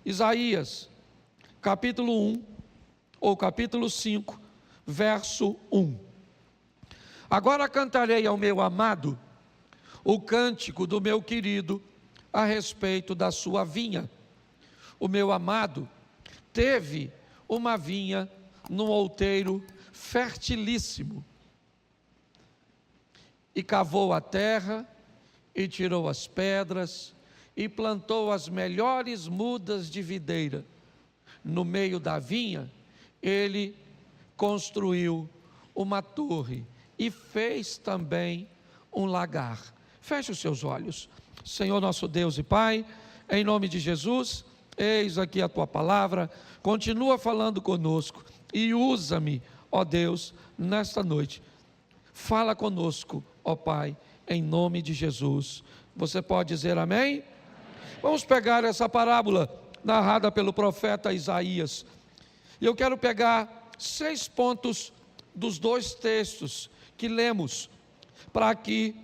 Isaías, capítulo 1, ou capítulo 5, verso 1. Agora cantarei ao meu amado o cântico do meu querido a respeito da sua vinha. O meu amado teve uma vinha num outeiro fertilíssimo, e cavou a terra, e tirou as pedras, e plantou as melhores mudas de videira. No meio da vinha, ele construiu uma torre, e fez também um lagar. Feche os seus olhos. Senhor nosso Deus e Pai, em nome de Jesus, eis aqui a tua palavra, continua falando conosco, e usa-me, ó Deus, nesta noite. Fala conosco, ó Pai, em nome de Jesus. Você pode dizer amém? Vamos pegar essa parábola narrada pelo profeta Isaías. E eu quero pegar 6 pontos dos 2 textos que lemos, para que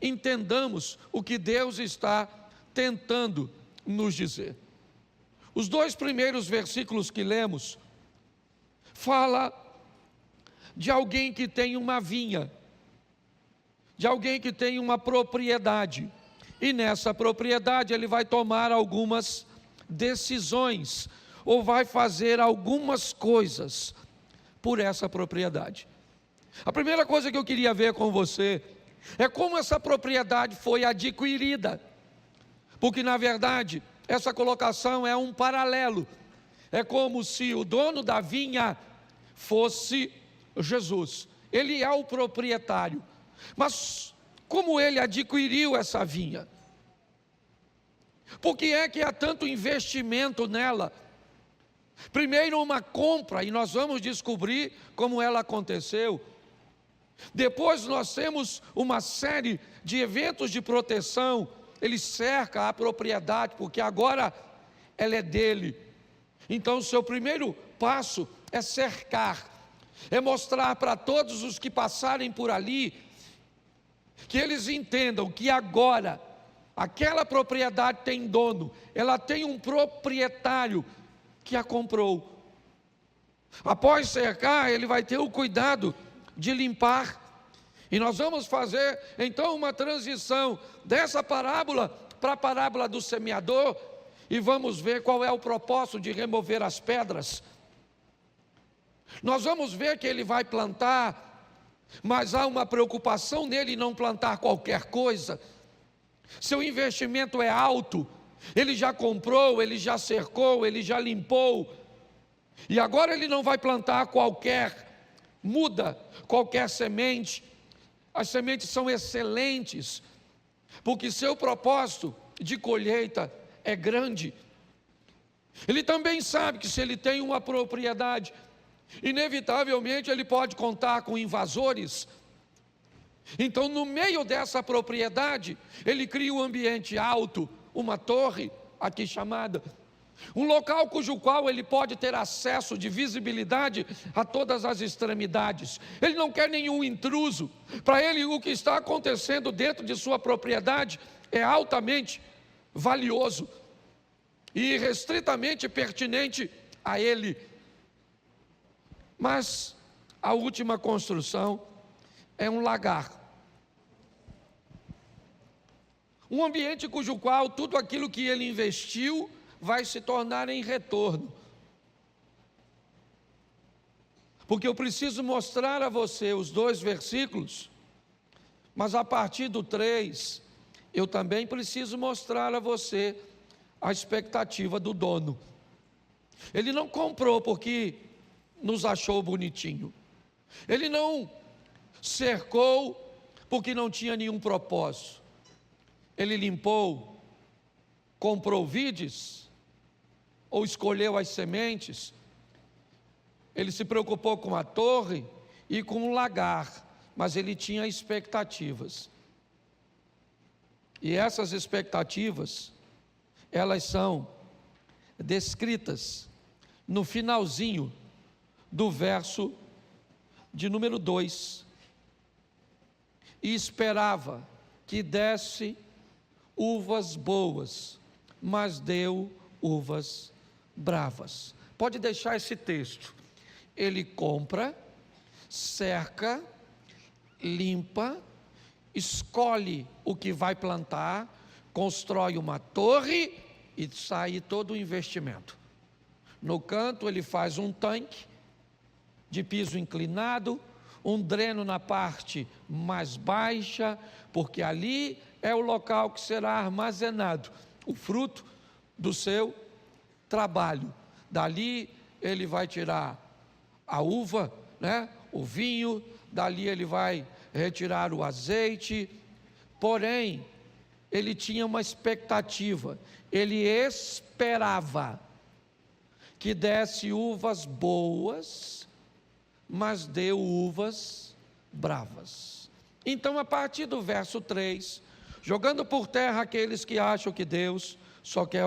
entendamos o que Deus está tentando nos dizer. Os 2 primeiros versículos que lemos fala de alguém que tem uma vinha, de alguém que tem uma propriedade, e nessa propriedade ele vai tomar algumas decisões, ou vai fazer algumas coisas por essa propriedade. A primeira coisa que eu queria ver com você é como essa propriedade foi adquirida, porque na verdade essa colocação é um paralelo. É como se o dono da vinha fosse Jesus. Ele é o proprietário, mas como ele adquiriu essa vinha? Por que é que há tanto investimento nela? Primeiro uma compra, e nós vamos descobrir como ela aconteceu. Depois nós temos uma série de eventos de proteção. Ele cerca a propriedade, porque agora ela é dele. Então o seu primeiro passo é cercar, é mostrar para todos os que passarem por ali, que eles entendam que agora aquela propriedade tem dono, ela tem um proprietário que a comprou. Após cercar, ele vai ter o cuidado de limpar, e nós vamos fazer então uma transição dessa parábola para a parábola do semeador, e vamos ver qual é o propósito de remover as pedras. Nós vamos ver que ele vai plantar, mas há uma preocupação nele em não plantar qualquer coisa. Seu investimento é alto, ele já comprou, ele já cercou, ele já limpou, e agora ele não vai plantar qualquer muda, qualquer semente. As sementes são excelentes, porque seu propósito de colheita é grande. Ele também sabe que se ele tem uma propriedade, inevitavelmente ele pode contar com invasores. Então, no meio dessa propriedade, ele cria um ambiente alto, uma torre, aqui chamada, um local cujo qual ele pode ter acesso de visibilidade a todas as extremidades. Ele não quer nenhum intruso. Para ele, o que está acontecendo dentro de sua propriedade é altamente valioso e restritamente pertinente a ele. Mas a última construção é um lagar, um ambiente cujo qual tudo aquilo que ele investiu vai se tornar em retorno. Porque eu preciso mostrar a você os 2 versículos, mas a partir do 3, eu também preciso mostrar a você a expectativa do dono. Ele não comprou porque nos achou bonitinho. Ele não cercou porque não tinha nenhum propósito. Ele limpou, comprou vides, ou escolheu as sementes. Ele se preocupou com a torre e com o lagar, mas ele tinha expectativas. E essas expectativas, elas são descritas no finalzinho do verso de número 2. E esperava que desse uvas boas mas deu uvas bravas. Pode deixar esse texto. Ele compra, cerca, limpa, escolhe o que vai plantar, constrói uma torre e sai todo o investimento. No canto ele faz um tanque de piso inclinado, um dreno na parte mais baixa, porque ali é o local que será armazenado o fruto do seu trabalho. Dali ele vai tirar a uva, né, o vinho, dali ele vai retirar o azeite. Porém, ele tinha uma expectativa, ele esperava que desse uvas boas, mas deu uvas bravas. Então, a partir do verso 3, jogando por terra aqueles que acham que Deus só quer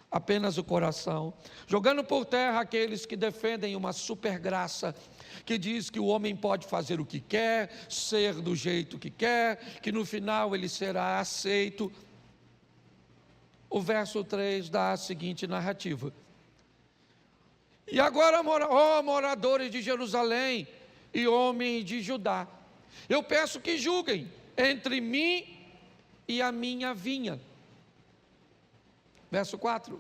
apenas o coração, jogando por terra aqueles que defendem uma super graça, que diz que o homem pode fazer o que quer, ser do jeito que quer, que no final ele será aceito. O verso 3 dá a seguinte narrativa: e agora, ó moradores de Jerusalém e homens de Judá, eu peço que julguem entre mim e a minha vinha. Verso 4: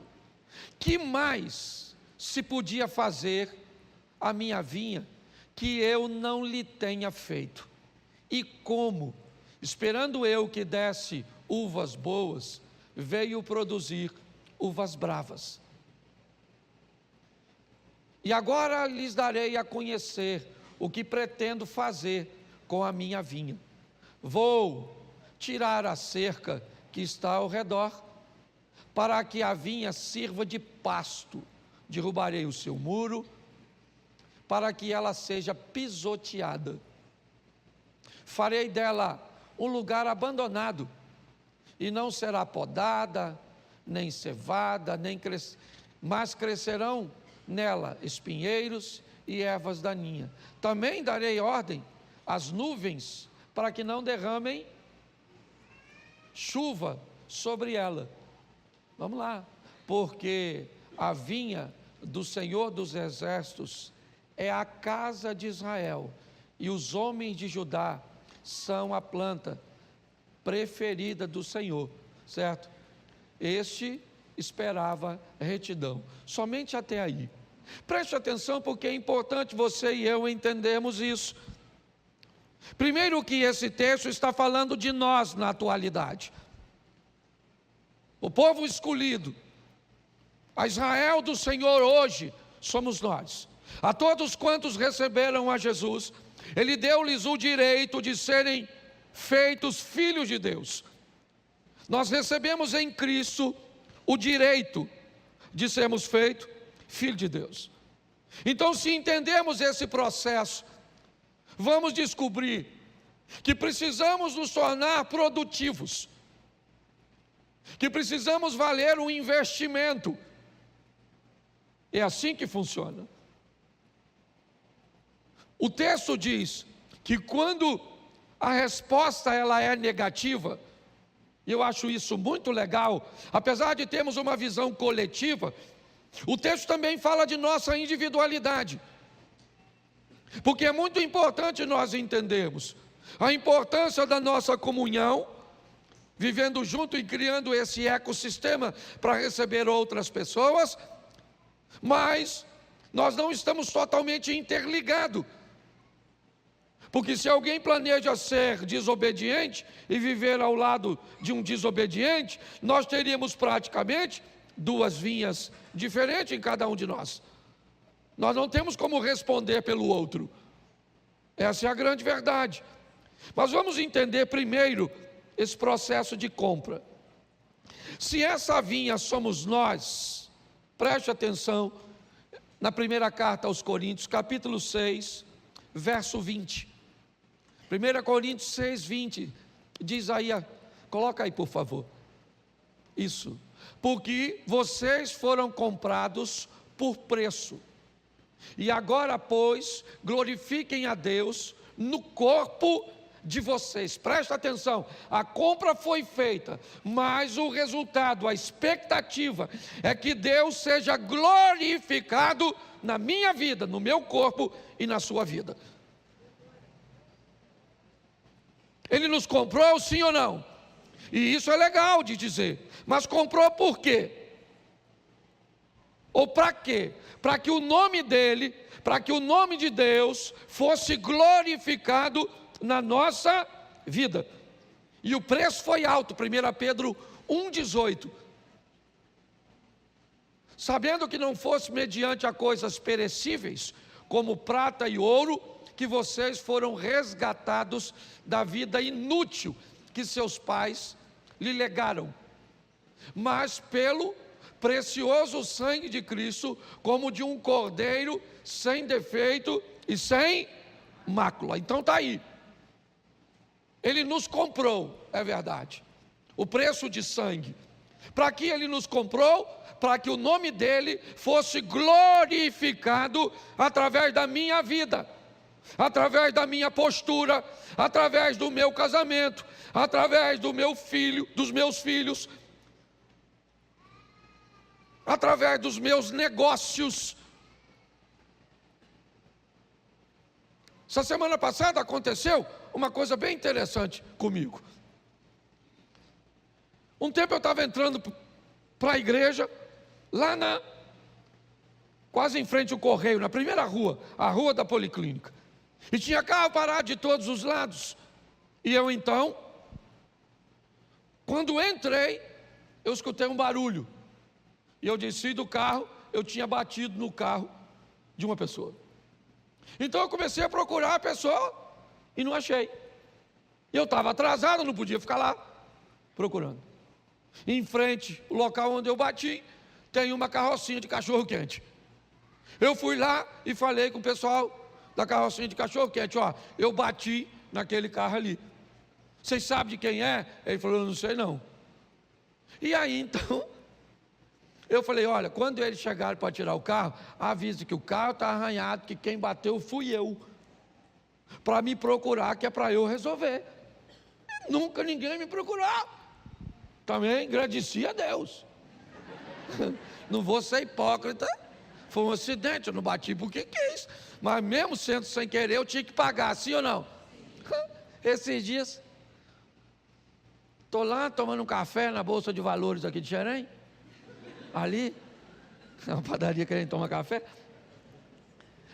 que mais se podia fazer a minha vinha que eu não lhe tenha feito? E como, esperando eu que desse uvas boas, veio produzir uvas bravas? E agora lhes darei a conhecer o que pretendo fazer com a minha vinha. Vou tirar a cerca que está ao redor, para que a vinha sirva de pasto. Derrubarei o seu muro, para que ela seja pisoteada. Farei dela um lugar abandonado, e não será podada, nem cevada, mas crescerão nela espinheiros e ervas daninhas. Também darei ordem às nuvens, para que não derramem chuva sobre ela. Vamos lá, porque a vinha do Senhor dos Exércitos é a casa de Israel, e os homens de Judá são a planta preferida do Senhor, certo? Este esperava retidão, somente até aí. Preste atenção, porque é importante você e eu entendermos isso. Primeiro, que esse texto está falando de nós na atualidade. O povo escolhido, a Israel do Senhor hoje, somos nós. A todos quantos receberam a Jesus, Ele deu-lhes o direito de serem feitos filhos de Deus. Nós recebemos em Cristo o direito de sermos feitos filhos de Deus. Então, se entendemos esse processo, vamos descobrir que precisamos nos tornar produtivos, que precisamos valer um investimento. É assim que funciona. O texto diz que quando a resposta ela é negativa, e eu acho isso muito legal, apesar de termos uma visão coletiva, o texto também fala de nossa individualidade, porque é muito importante nós entendermos a importância da nossa comunhão, vivendo junto e criando esse ecossistema para receber outras pessoas, mas nós não estamos totalmente interligados. Porque se alguém planeja ser desobediente e viver ao lado de um desobediente, nós teríamos praticamente duas vinhas diferentes em cada um de nós. Nós não temos como responder pelo outro. Essa é a grande verdade. Mas vamos entender primeiro esse processo de compra. Se essa vinha somos nós, preste atenção na primeira carta aos Coríntios, capítulo 6, verso 20. 1 Coríntios 6, 20, diz aí, coloca aí por favor, isso, porque vocês foram comprados por preço, e agora pois, glorifiquem a Deus no corpo de vocês, presta atenção, a compra foi feita, mas o resultado, a expectativa é que Deus seja glorificado na minha vida, no meu corpo e na sua vida. Ele nos comprou, sim ou não? E isso é legal de dizer, mas comprou por quê? Ou para quê? Para que o nome dele, para que o nome de Deus fosse glorificado na nossa vida. E o preço foi alto, 1 Pedro 1,18. Sabendo que não fosse mediante a coisas perecíveis, como prata e ouro, que vocês foram resgatados da vida inútil que seus pais lhe legaram, mas pelo precioso sangue de Cristo, como de um cordeiro sem defeito e sem mácula. Então está aí, ele nos comprou, é verdade, o preço de sangue. Para que ele nos comprou? Para que o nome dele fosse glorificado através da minha vida, através da minha postura, através do meu casamento, através do meu filho, dos meus filhos, através dos meus negócios. Essa semana passada aconteceu uma coisa bem interessante comigo. Um tempo eu estava entrando para a igreja, lá quase em frente ao Correio, na primeira rua, a rua da Policlínica. E tinha carro parado de todos os lados. E eu então, quando entrei, eu escutei um barulho. E eu desci do carro, eu tinha batido no carro de uma pessoa. Então eu comecei a procurar a pessoa e não achei. E eu estava atrasado, não podia ficar lá procurando. Em frente, o local onde eu bati, tem uma carrocinha de cachorro-quente. Eu fui lá e falei com o pessoal da carrocinha de cachorro-quente: ó, eu bati naquele carro ali. Vocês sabem de quem é? Ele falou: eu não sei não. E aí então, eu falei: olha, quando eles chegarem para tirar o carro, avise que o carro está arranhado, que quem bateu fui eu, para me procurar, que é para eu resolver. Nunca ninguém me procurou. Também agradeci a Deus. Não vou ser hipócrita. Foi um acidente, eu não bati porque quis. Mas mesmo sendo sem querer, eu tinha que pagar, sim ou não? Esses dias, estou lá tomando um café na Bolsa de Valores aqui de Xerém. Ali, na padaria querendo tomar café.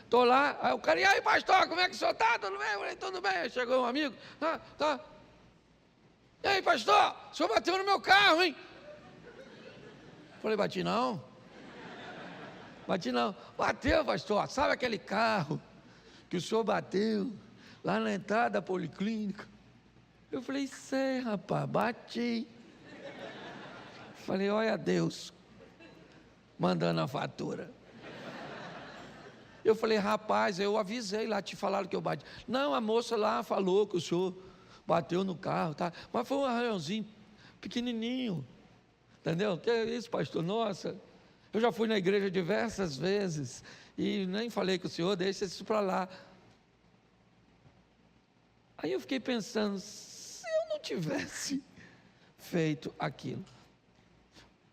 Estou lá, aí o cara: e aí, pastor, como é que o senhor está? Tudo bem? Eu falei: tudo bem. Aí chegou um amigo: tá. E aí, pastor, o senhor bateu no meu carro, hein? Eu falei: bati não. Bateu, pastor, sabe aquele carro que o senhor bateu lá na entrada da Policlínica? Eu falei: sei, rapaz, bati. Falei: olha Deus mandando a fatura. Eu falei: rapaz, eu avisei lá, te falaram que eu bati. Não, a moça lá falou que o senhor bateu no carro, tá? Mas foi um arranhãozinho pequenininho, entendeu? Que é isso, pastor? Nossa, eu já fui na igreja diversas vezes e nem falei com o senhor, deixa isso para lá. Aí eu fiquei pensando: se eu não tivesse feito aquilo.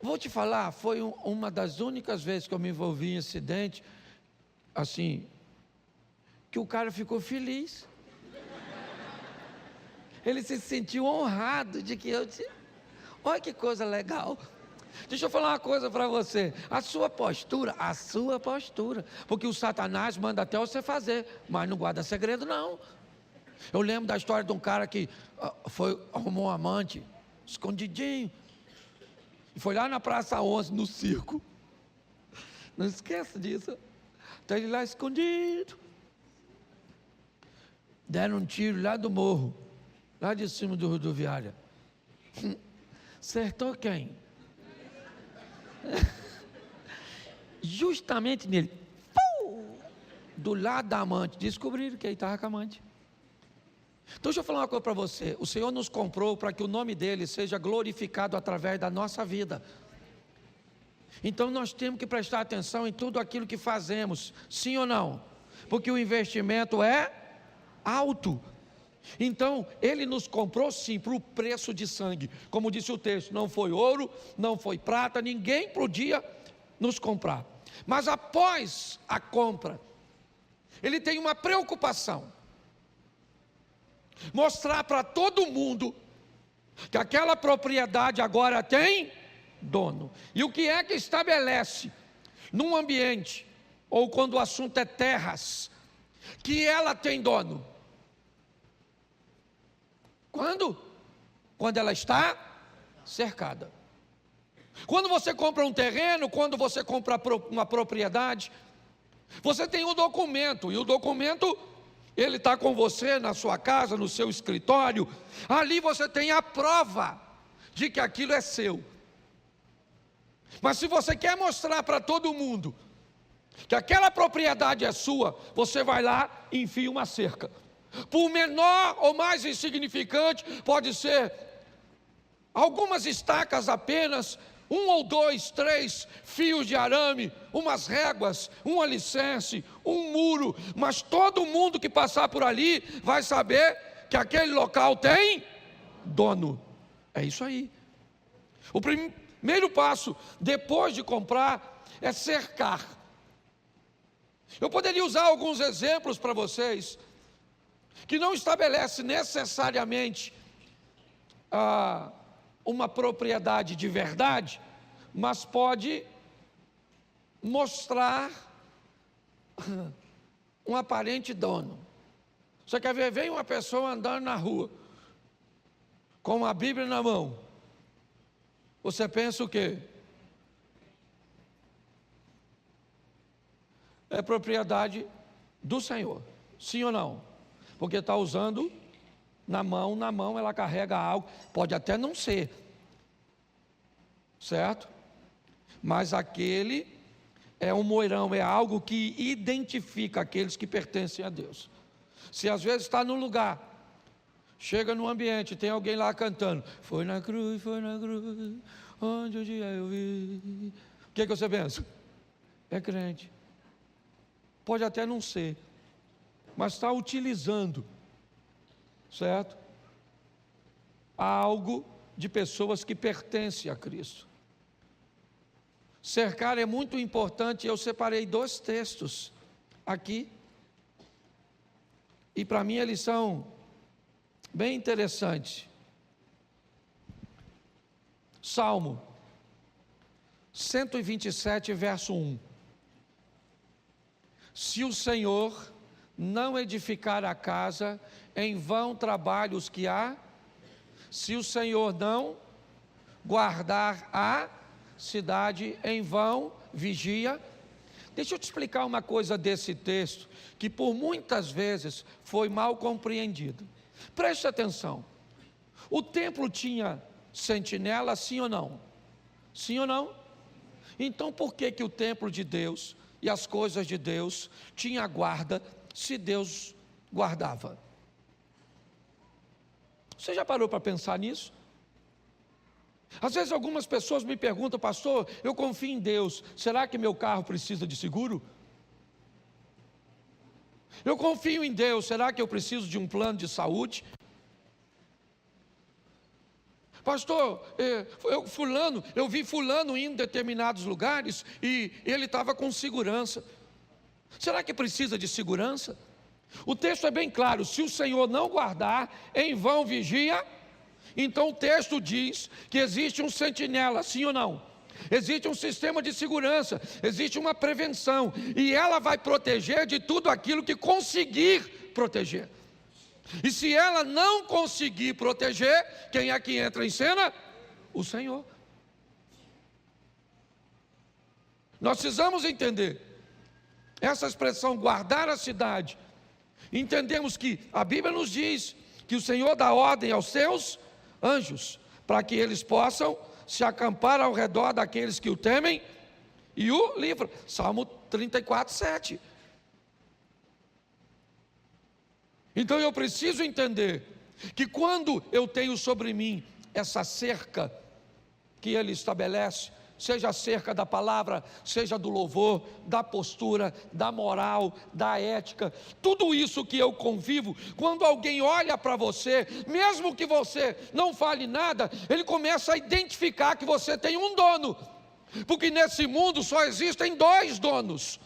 Vou te falar, foi uma das únicas vezes que eu me envolvi em acidente, assim, que o cara ficou feliz. Ele se sentiu honrado de que eu tinha. Olha que coisa legal. Deixa eu falar uma coisa para você. A sua postura, porque o Satanás manda até você fazer, mas não guarda segredo não. Eu lembro da história de um cara que arrumou um amante, escondidinho, e foi lá na Praça 11, no circo. Não esqueça disso. Está ele lá escondido. Deram um tiro lá do morro, lá de cima do rodoviária. Acertou quem? Justamente nele. Do lado da amante. Descobriram que ele estava com a amante. Então deixa eu falar uma coisa para você. O Senhor nos comprou para que o nome dele seja glorificado através da nossa vida. Então nós temos que prestar atenção em tudo aquilo que fazemos, sim ou não? Porque o investimento é alto. Então, ele nos comprou sim por preço de sangue. Como disse o texto, não foi ouro, não foi prata, ninguém podia nos comprar. Mas após a compra, ele tem uma preocupação: mostrar para todo mundo que aquela propriedade agora tem dono. E o que é que estabelece num ambiente, ou quando o assunto é terras, que ela tem dono? Quando ela está cercada. Quando você compra um terreno, quando você compra uma propriedade, você tem um documento, e o documento, ele está com você na sua casa, no seu escritório. Ali você tem a prova de que aquilo é seu. Mas se você quer mostrar para todo mundo que aquela propriedade é sua, você vai lá e enfia uma cerca. Por menor ou mais insignificante, pode ser algumas estacas apenas, 1 ou 2, 3 fios de arame, umas réguas, um alicerce, um muro, mas todo mundo que passar por ali vai saber que aquele local tem dono. É isso aí. O primeiro passo, depois de comprar, é cercar. Eu poderia usar alguns exemplos para vocês, que não estabelece necessariamente uma propriedade de verdade, mas pode mostrar um aparente dono. Você quer ver? Vem uma pessoa andando na rua, com uma Bíblia na mão. Você pensa o quê? É propriedade do Senhor, sim ou não? Porque está usando na mão ela carrega algo, pode até não ser, certo? Mas aquele é um moirão, é algo que identifica aqueles que pertencem a Deus. Se às vezes está num lugar, chega num ambiente, tem alguém lá cantando, foi na cruz, onde um dia eu vi. O que você pensa? É crente. Pode até não ser, mas está utilizando, certo? Algo de pessoas que pertencem a Cristo. Cercar é muito importante. Eu separei 2 textos aqui, e para mim eles são bem interessantes. Salmo 127, verso 1. Se o Senhor não edificar a casa, em vão trabalham os que há. Se o Senhor não guardar a cidade, em vão vigia. Deixa eu te explicar uma coisa desse texto, que por muitas vezes foi mal compreendido. Preste atenção. O templo tinha sentinela, sim ou não? Sim ou não? Então por que o templo de Deus e as coisas de Deus tinha guarda, se Deus guardava? Você já parou para pensar nisso? Às vezes algumas pessoas me perguntam, pastor, eu confio em Deus, será que meu carro precisa de seguro? Eu confio em Deus, será que eu preciso de um plano de saúde? Pastor, eu vi fulano indo em determinados lugares e ele estava com segurança. Será que precisa de segurança? O texto é bem claro: se o Senhor não guardar, em vão vigia. Então o texto diz que existe um sentinela, sim ou não? Existe um sistema de segurança, existe uma prevenção, e ela vai proteger de tudo aquilo que conseguir proteger. E se ela não conseguir proteger, quem é que entra em cena? O Senhor. Nós precisamos entender essa expressão, guardar a cidade. Entendemos que a Bíblia nos diz que o Senhor dá ordem aos seus anjos, para que eles possam se acampar ao redor daqueles que o temem e o livram. Salmo 34, 7. Então eu preciso entender que quando eu tenho sobre mim essa cerca que ele estabelece, seja a cerca da palavra, seja do louvor, da postura, da moral, da ética, tudo isso que eu convivo, quando alguém olha para você, mesmo que você não fale nada, ele começa a identificar que você tem um dono, porque nesse mundo só existem dois donos,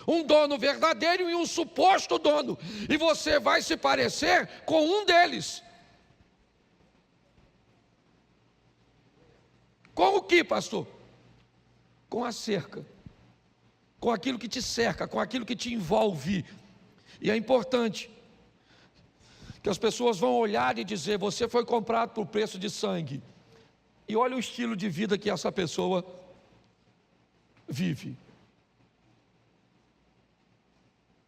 um dono verdadeiro e um suposto dono, e você vai se parecer com um deles. Com o que, pastor? Com a cerca, com aquilo que te cerca, com aquilo que te envolve. E é importante que as pessoas vão olhar e dizer: você foi comprado por preço de sangue, e olha o estilo de vida que essa pessoa vive.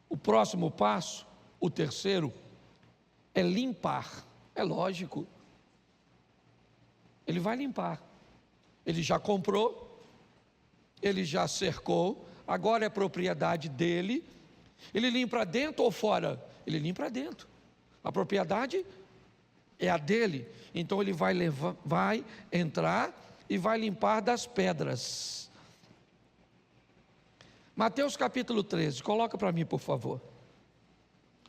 O próximo passo, o terceiro, é limpar. É lógico, ele vai limpar. Ele já comprou, ele já cercou, agora é propriedade dele. Ele limpa dentro ou fora? Ele limpa dentro. A propriedade é a dele. Então ele vai entrar e vai limpar das pedras. Mateus capítulo 13, coloca para mim, por favor.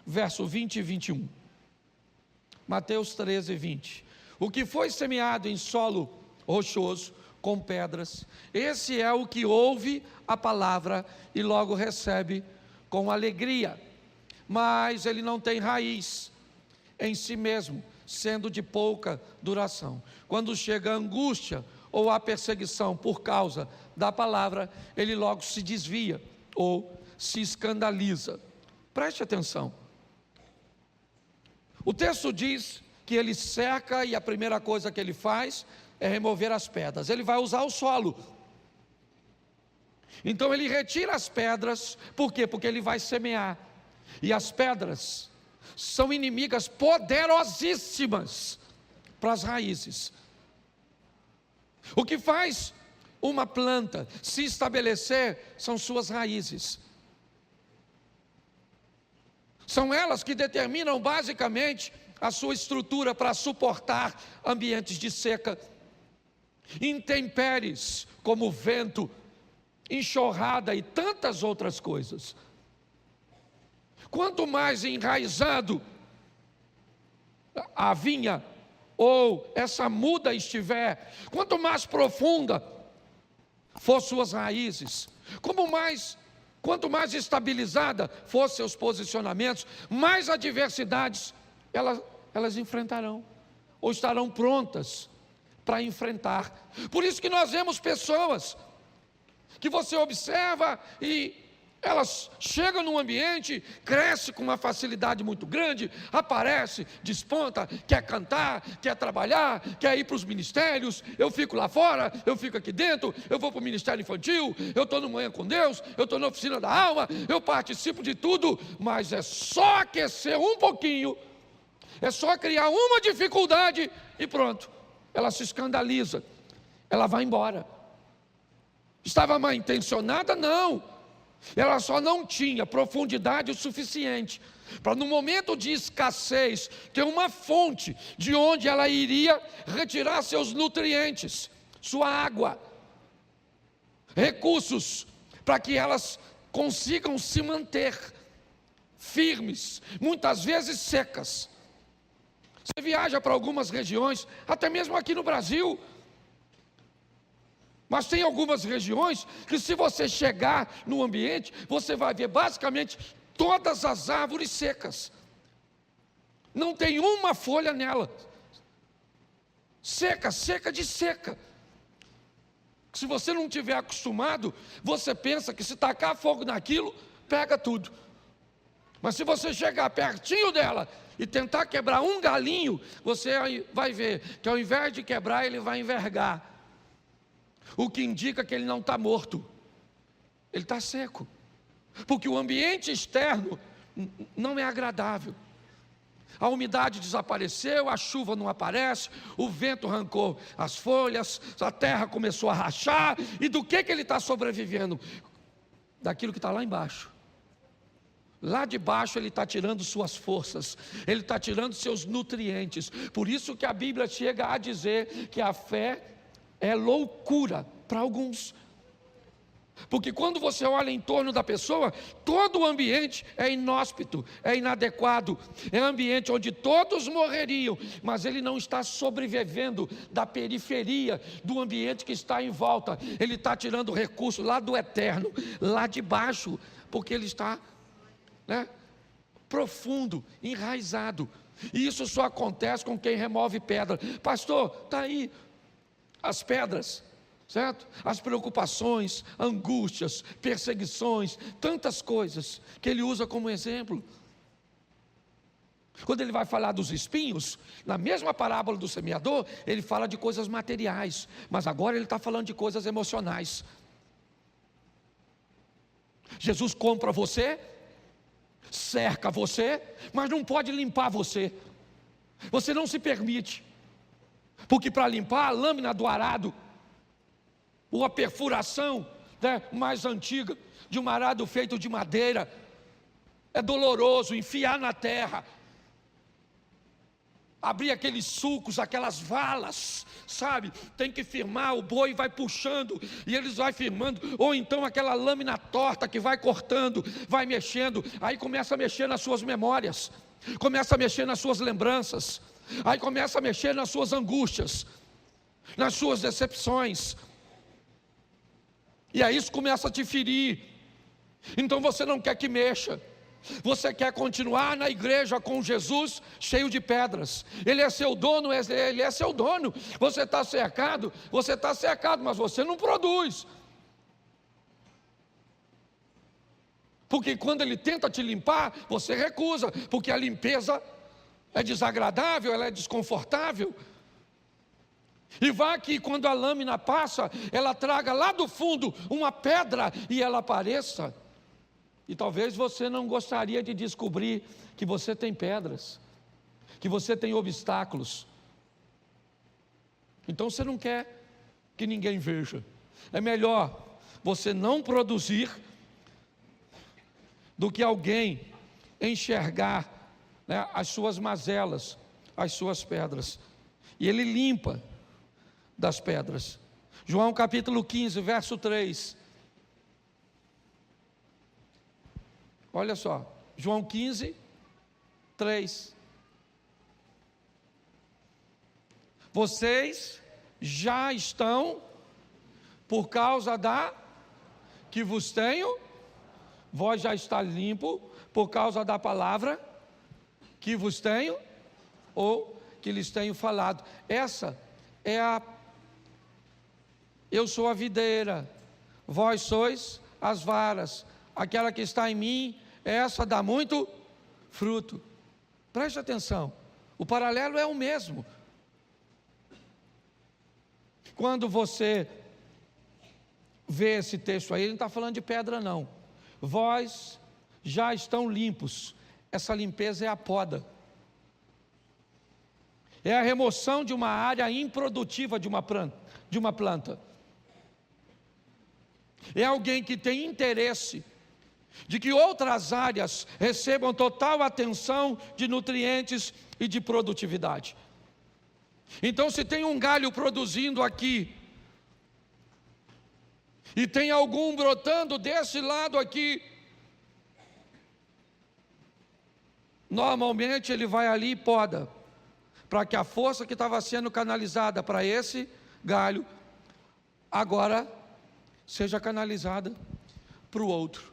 Verso 20 e 21. Mateus 13, 20. O que foi semeado em solo rochoso, com pedras, esse é o que ouve a palavra e logo recebe com alegria, mas ele não tem raiz em si mesmo, sendo de pouca duração. Quando chega a angústia ou a perseguição por causa da palavra, ele logo se desvia ou se escandaliza. Preste atenção. O texto diz que ele cerca e a primeira coisa que ele faz é remover as pedras. Ele vai usar o solo. Então ele retira as pedras. Por quê? Porque ele vai semear. E as pedras são inimigas poderosíssimas para as raízes. O que faz uma planta se estabelecer são suas raízes. São elas que determinam basicamente a sua estrutura para suportar ambientes de seca, intempéries como vento, enxurrada e tantas outras coisas. Quanto mais enraizado a vinha ou essa muda estiver, quanto mais profunda for suas raízes, quanto mais estabilizada for seus posicionamentos, mais adversidades elas enfrentarão ou estarão prontas para enfrentar. Por isso que nós vemos pessoas que você observa e elas chegam num ambiente, cresce com uma facilidade muito grande, aparece, desponta, quer cantar, quer trabalhar, quer ir para os ministérios. Eu fico lá fora, eu fico aqui dentro, eu vou para o ministério infantil, eu estou no Manhã com Deus, eu estou na oficina da alma, eu participo de tudo, mas é só aquecer um pouquinho, é só criar uma dificuldade e pronto. Ela se escandaliza, ela vai embora. Estava mal intencionada? Não. Ela só não tinha profundidade o suficiente para, no momento de escassez, ter uma fonte de onde ela iria retirar seus nutrientes, sua água, recursos, para que elas consigam se manter firmes, muitas vezes secas. Você viaja para algumas regiões, até mesmo aqui no Brasil, mas tem algumas regiões que, se você chegar no ambiente, você vai ver basicamente todas as árvores secas. Não tem uma folha nela. Seca, seca de seca. Se você não tiver acostumado, você pensa que se tacar fogo naquilo, pega tudo. Mas se você chegar pertinho dela e tentar quebrar um galinho, você vai ver que ao invés de quebrar, ele vai envergar. O que indica que ele não está morto, ele está seco, porque o ambiente externo não é agradável. A umidade desapareceu, a chuva não aparece, o vento arrancou as folhas, a terra começou a rachar, e do que ele está sobrevivendo? Daquilo que está lá embaixo. Lá de baixo ele está tirando suas forças, ele está tirando seus nutrientes. Por isso que a Bíblia chega a dizer que a fé é loucura para alguns. Porque quando você olha em torno da pessoa, todo o ambiente é inóspito, é inadequado, é um ambiente onde todos morreriam, mas ele não está sobrevivendo da periferia do ambiente que está em volta. Ele está tirando recursos lá do eterno, lá de baixo, porque ele está, profundo, enraizado. E isso só acontece com quem remove pedra. Pastor, está aí as pedras, certo? As preocupações, angústias, perseguições, tantas coisas que ele usa como exemplo. Quando ele vai falar dos espinhos, na mesma parábola do semeador, ele fala de coisas materiais, mas agora ele está falando de coisas emocionais. Jesus compra você, cerca você, mas não pode limpar você. Você não se permite, porque para limpar a lâmina do arado, ou a perfuração mais antiga de um arado feito de madeira, é doloroso. Enfiar na terra, abrir aqueles sulcos, aquelas valas, sabe? Tem que firmar, o boi vai puxando e eles vai firmando, ou então aquela lâmina torta que vai cortando, vai mexendo, aí começa a mexer nas suas memórias, começa a mexer nas suas lembranças, aí começa a mexer nas suas angústias, nas suas decepções, e aí isso começa a te ferir. Então você não quer que mexa, você quer continuar na igreja com Jesus cheio de pedras. Ele é seu dono, ele é seu dono. Você está cercado, mas você não produz. Porque quando ele tenta te limpar, você recusa, porque a limpeza é desagradável, ela é desconfortável. E vá que quando a lâmina passa, ela traga lá do fundo uma pedra e ela apareça. E talvez você não gostaria de descobrir que você tem pedras, que você tem obstáculos. Então você não quer que ninguém veja. É melhor você não produzir do que alguém enxergar as suas mazelas, as suas pedras. E ele limpa das pedras. João capítulo 15, verso 3. Olha só, João 15, 3. Vocês já estão, por causa da que vos tenho, vós já está limpo, por causa da palavra que vos tenho, ou que lhes tenho falado. Essa é eu sou a videira, vós sois as varas, aquela que está em mim, essa dá muito fruto. Preste atenção, o paralelo é o mesmo. Quando você vê esse texto aí, ele não está falando de pedra não. Vós já estão limpos. Essa limpeza é a poda. É a remoção de uma área improdutiva de uma planta. É alguém que tem interesse de que outras áreas recebam total atenção de nutrientes e de produtividade. Então, se tem um galho produzindo aqui, e tem algum brotando desse lado aqui, normalmente ele vai ali e poda, para que a força que estava sendo canalizada para esse galho, agora seja canalizada para o outro.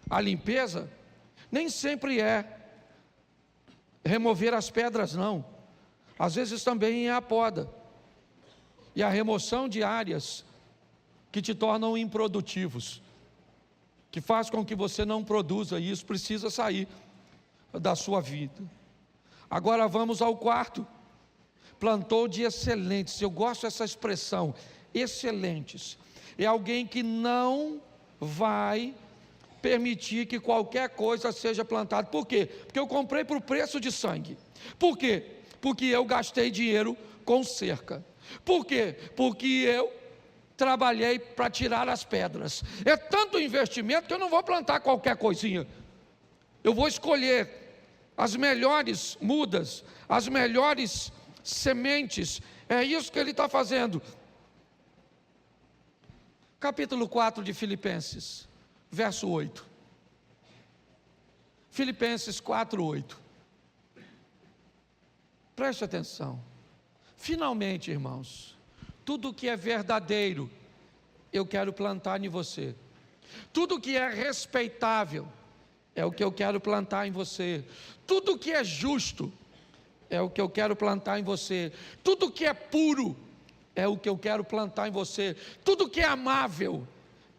A limpeza nem sempre é remover as pedras, não. Às vezes também é a poda e a remoção de áreas que te tornam improdutivos, que faz com que você não produza, e isso precisa sair da sua vida. Agora vamos ao quarto. Plantou de excelentes. Eu gosto dessa expressão, excelentes. É alguém que não vai permitir que qualquer coisa seja plantada. Por quê? Porque eu comprei por preço de sangue. Por quê? Porque eu gastei dinheiro com cerca. Por quê? Porque eu trabalhei para tirar as pedras. É tanto investimento que eu não vou plantar qualquer coisinha. Eu vou escolher as melhores mudas, as melhores sementes, É isso que ele está fazendo. Capítulo 4 de Filipenses, verso 8. Filipenses 4, 8. Preste atenção. Finalmente, irmãos, tudo que é verdadeiro, eu quero plantar em você. Tudo que é respeitável, é o que eu quero plantar em você. Tudo que é justo, é o que eu quero plantar em você. Tudo que é puro, é o que eu quero plantar em você. Tudo que é amável,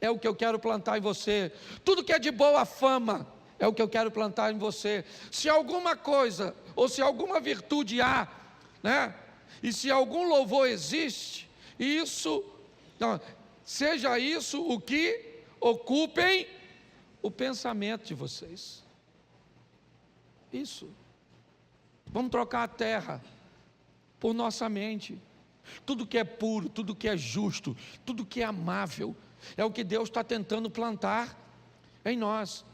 é o que eu quero plantar em você. Tudo que é de boa fama, é o que eu quero plantar em você. Se alguma coisa, ou se alguma virtude há, né? E se algum louvor existe, isso, não, seja isso o que ocupem o pensamento de vocês. Isso. Vamos trocar a terra por nossa mente. Tudo que é puro, tudo que é justo, tudo que é amável, é o que Deus está tentando plantar em nós.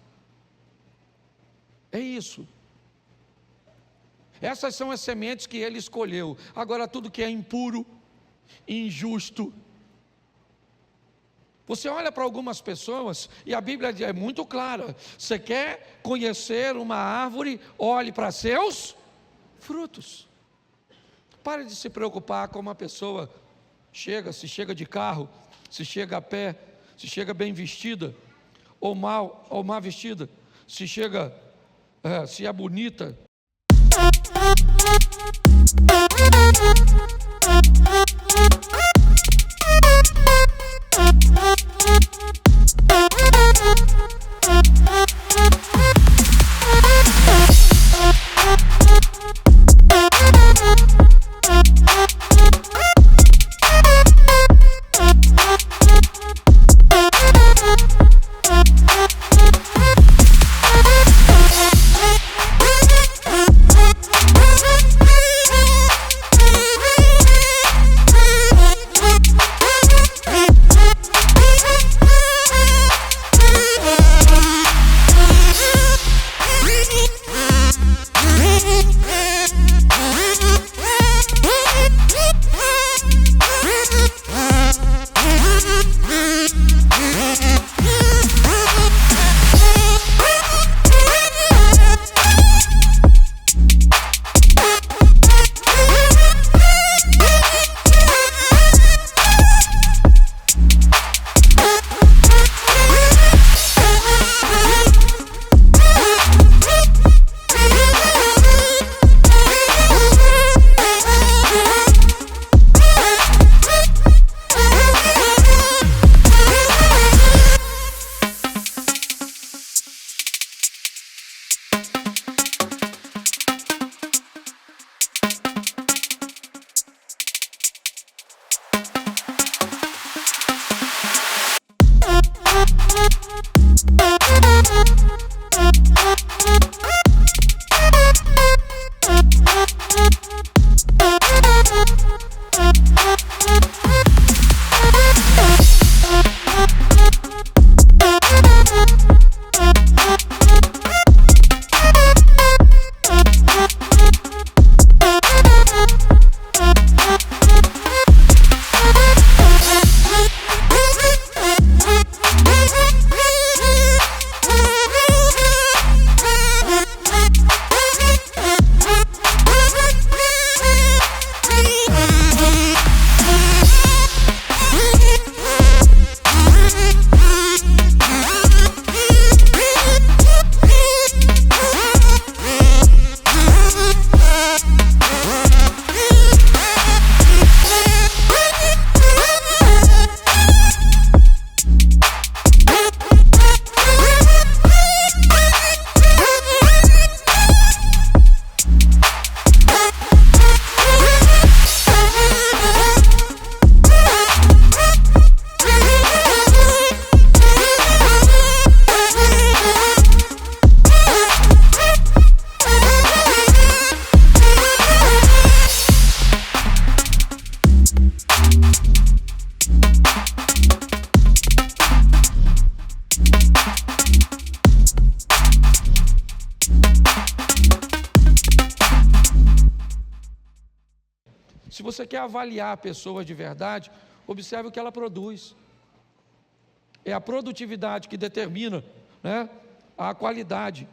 É isso. Essas são as sementes que Ele escolheu. Agora, tudo que é impuro, injusto. Você olha para algumas pessoas e a Bíblia é muito clara. Você quer conhecer uma árvore, olhe para seus frutos. Pare de se preocupar com uma pessoa chega, se chega de carro, se chega a pé, se chega bem vestida, ou mal vestida, se chega, se é bonita. você quer avaliar a pessoa de verdade, observe o que ela produz. É a produtividade que determina, né, a qualidade.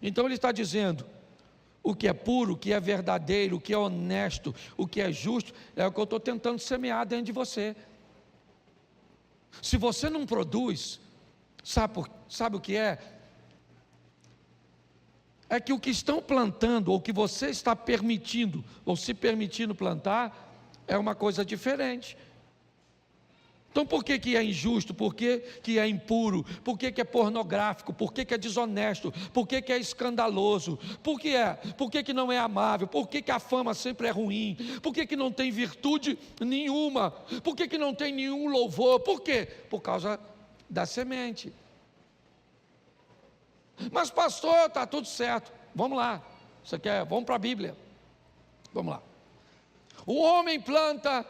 Então ele está dizendo, o que é puro, o que é verdadeiro, o que é honesto, o que é justo, é o que eu estou tentando semear dentro de você. Se você não produz, sabe o que é? É que o que estão plantando, ou que você está permitindo, ou se permitindo plantar, é uma coisa diferente. Então por que é injusto? Por que é impuro? Por que é pornográfico? Por que é desonesto? Por que é escandaloso? Por que não é amável? Por que a fama sempre é ruim? Por que não tem virtude nenhuma? Por que não tem nenhum louvor? Por quê? Por causa da semente. Mas pastor, está tudo certo. Vamos lá. Vamos para a Bíblia. Vamos lá. O homem planta,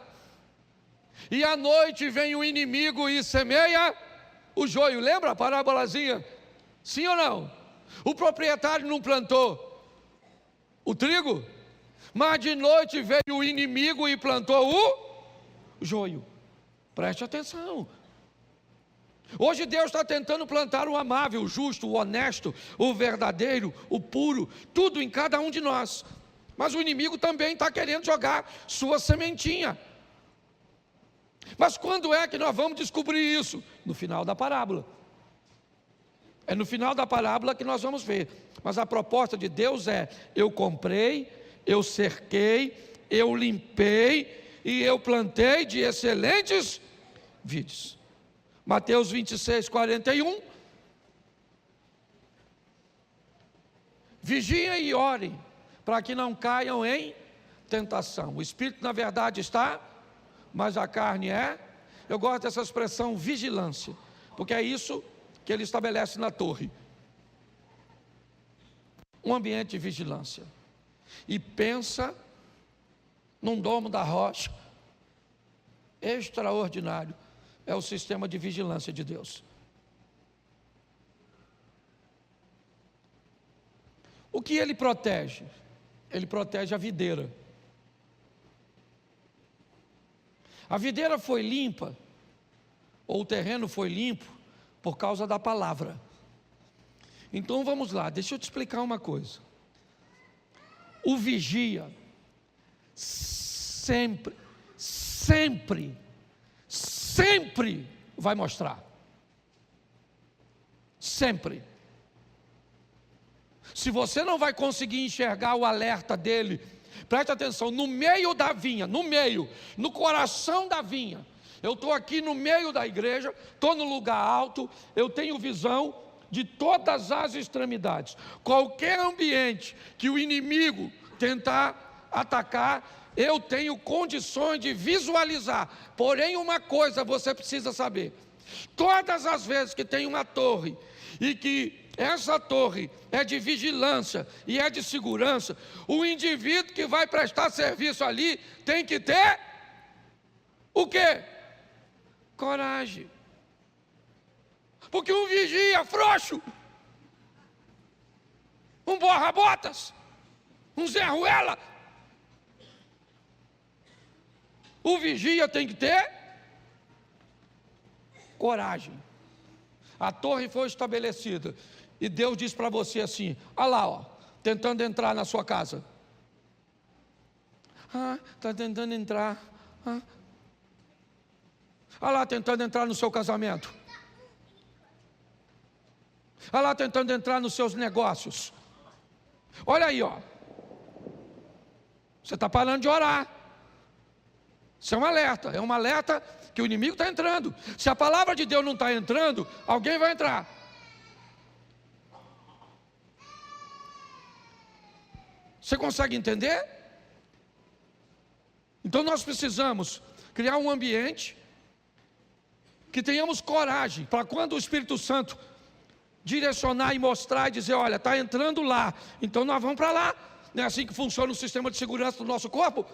e à noite vem o inimigo e semeia o joio. Lembra a parábolazinha? Sim ou não? O proprietário não plantou o trigo, mas de noite veio o inimigo e plantou o joio. Preste atenção. Hoje Deus está tentando plantar o amável, o justo, o honesto, o verdadeiro, o puro, tudo em cada um de nós. Mas o inimigo também está querendo jogar sua sementinha. Mas quando é que nós vamos descobrir isso? No final da parábola. É no final da parábola que nós vamos ver. Mas a proposta de Deus é: eu comprei, eu cerquei, eu limpei e eu plantei de excelentes vides. Mateus 26, 41. Vigiem e orem, para que não caiam em tentação. O espírito na verdade está, mas a carne é. Eu gosto dessa expressão vigilância, porque é isso que ele estabelece na torre. Um ambiente de vigilância. E pensa num domo da rocha extraordinário. É o sistema de vigilância de Deus. O que ele protege? Ele protege a videira. A videira foi limpa, ou o terreno foi limpo, por causa da palavra. Então vamos lá, deixa eu te explicar uma coisa. O vigia sempre vai mostrar. Sempre. Se você não vai conseguir enxergar o alerta dele, preste atenção, no meio da vinha, no coração da vinha. Eu estou aqui no meio da igreja, estou no lugar alto, eu tenho visão de todas as extremidades. Qualquer ambiente que o inimigo tentar atacar, eu tenho condições de visualizar. Porém, uma coisa você precisa saber: todas as vezes que tem uma torre, e que essa torre é de vigilância e é de segurança, o indivíduo que vai prestar serviço ali tem que ter o quê? Coragem. Porque um vigia frouxo, um borra-botas, um Zé Ruela, o vigia tem que ter coragem. A torre foi estabelecida e Deus diz para você assim: olha lá, ó, tentando entrar na sua casa. Está tentando entrar. Olha lá, tentando entrar no seu casamento. Olha lá, tentando entrar nos seus negócios. Olha aí, ó. Você está parando de orar. Isso é um alerta que o inimigo está entrando. Se a palavra de Deus não está entrando, alguém vai entrar. Você consegue entender? Então nós precisamos criar um ambiente que tenhamos coragem para quando o Espírito Santo direcionar e mostrar e dizer: olha, está entrando lá, então nós vamos para lá. Não é assim que funciona o sistema de segurança do nosso corpo?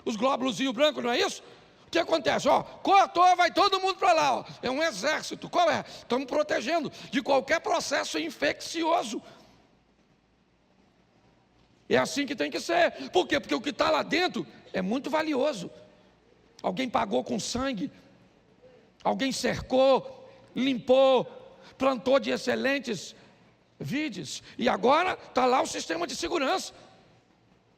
Os glóbulos brancos, não é isso? O que acontece? Cortou, vai todo mundo para lá, ó. É um exército. Qual é? Estamos protegendo de qualquer processo infeccioso. É assim que tem que ser. Por quê? Porque o que está lá dentro é muito valioso. Alguém pagou com sangue, alguém cercou, limpou, plantou de excelentes vides, e agora está lá o sistema de segurança.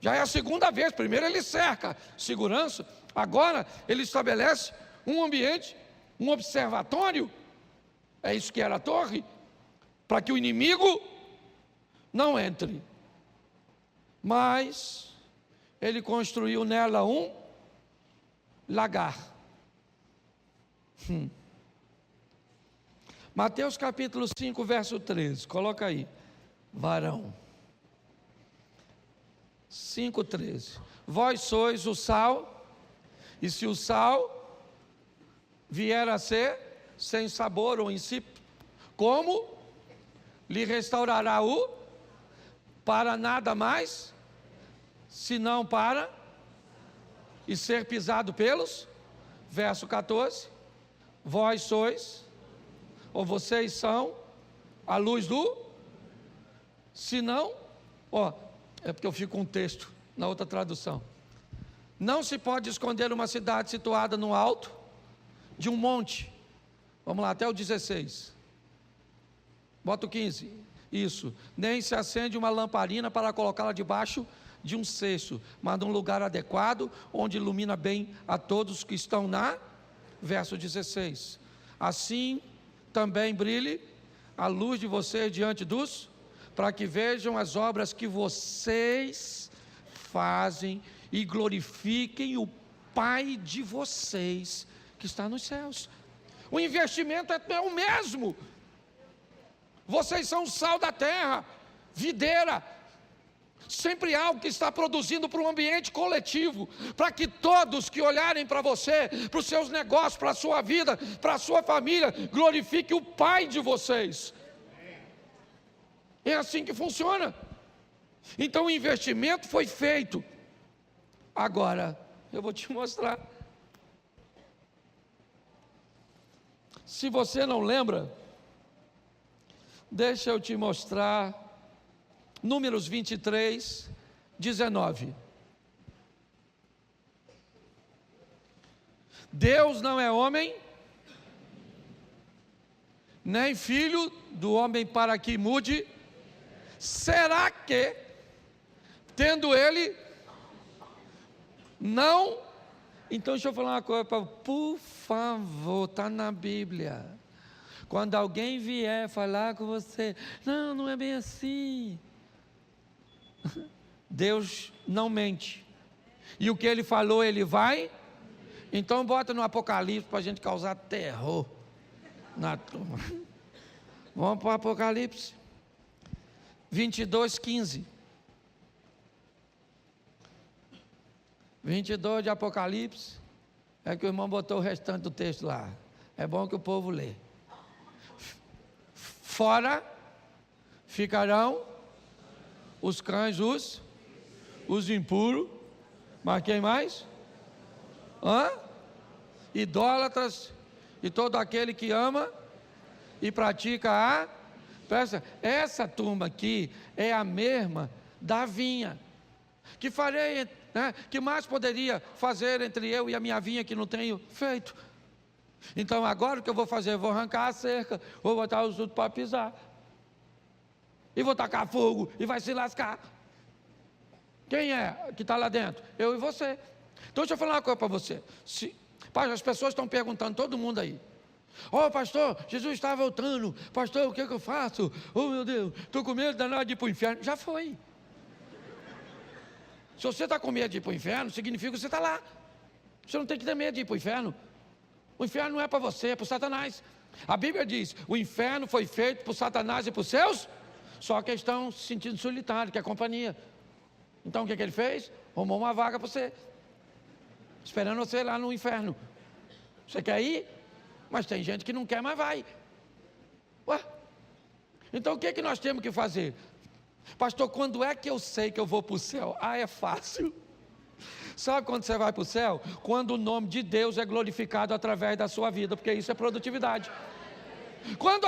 Já é a segunda vez. Primeiro ele cerca segurança, agora ele estabelece um ambiente, um observatório. É isso que era a torre, para que o inimigo não entre. Mas ele construiu nela um lagar. Mateus capítulo 5, verso 13, coloca aí, varão. 5,13. Vós sois o sal, e se o sal vier a ser sem sabor ou insípido, como lhe restaurará o para nada mais, senão para e ser pisado pelos? Verso 14. Vós sois, ou vocês são, a luz do, se não, é porque eu fico com um texto na outra tradução. Não se pode esconder uma cidade situada no alto de um monte. Vamos lá, até o 16. Bota o 15. Isso. Nem se acende uma lamparina para colocá-la debaixo de um cesto, mas num lugar adequado, onde ilumina bem a todos que estão na... Verso 16. Assim também brilhe a luz de vocês diante dos, para que vejam as obras que vocês fazem e glorifiquem o Pai de vocês que está nos céus. O investimento é o mesmo. Vocês são o sal da terra, videira. Sempre algo que está produzindo para um ambiente coletivo, para que todos que olharem para você, para os seus negócios, para a sua vida, para a sua família, glorifiquem o Pai de vocês. É assim que funciona. Então o investimento foi feito. Agora, eu vou te mostrar. Se você não lembra, deixa eu te mostrar. Números 23, 19. Deus não é homem, nem filho do homem para que mude. Será que, tendo ele, não... Então deixa eu falar uma coisa, por favor, está na Bíblia. Quando alguém vier falar com você, não é bem assim. Deus não mente, e o que Ele falou Ele vai. Então bota no Apocalipse para a gente causar terror na turma. Vamos para o Apocalipse 22, 15. 22 de Apocalipse. É que o irmão botou o restante do texto lá. É bom que o povo lê. Fora ficarão os cães, os impuros, mas quem mais? Idólatras, e todo aquele que ama e pratica essa turma aqui é a mesma da vinha, que farei, que mais poderia fazer entre eu e a minha vinha que não tenho feito? Então agora o que eu vou fazer? Eu vou arrancar a cerca, vou botar os outros para pisar, e vou tacar fogo, e vai se lascar. Quem é que está lá dentro? Eu e você. Então deixa eu falar uma coisa para você. As pessoas estão perguntando, todo mundo aí. Pastor, Jesus está voltando. Pastor, o que eu faço? Meu Deus, estou com medo danado de ir para o inferno. Já foi. Se você está com medo de ir para o inferno, significa que você está lá. Você não tem que ter medo de ir para o inferno. O inferno não é para você, é para o Satanás. A Bíblia diz, o inferno foi feito para o Satanás e para os seus, só que eles estão se sentindo solitários, que é a companhia. Então o que ele fez? Arrumou uma vaga para você, esperando você lá no inferno. Você quer ir? Mas tem gente que não quer, mas vai. Então o que nós temos que fazer? Pastor, quando é que eu sei que eu vou para o céu? É fácil. Sabe quando você vai para o céu? Quando o nome de Deus é glorificado através da sua vida, porque isso é produtividade. Quando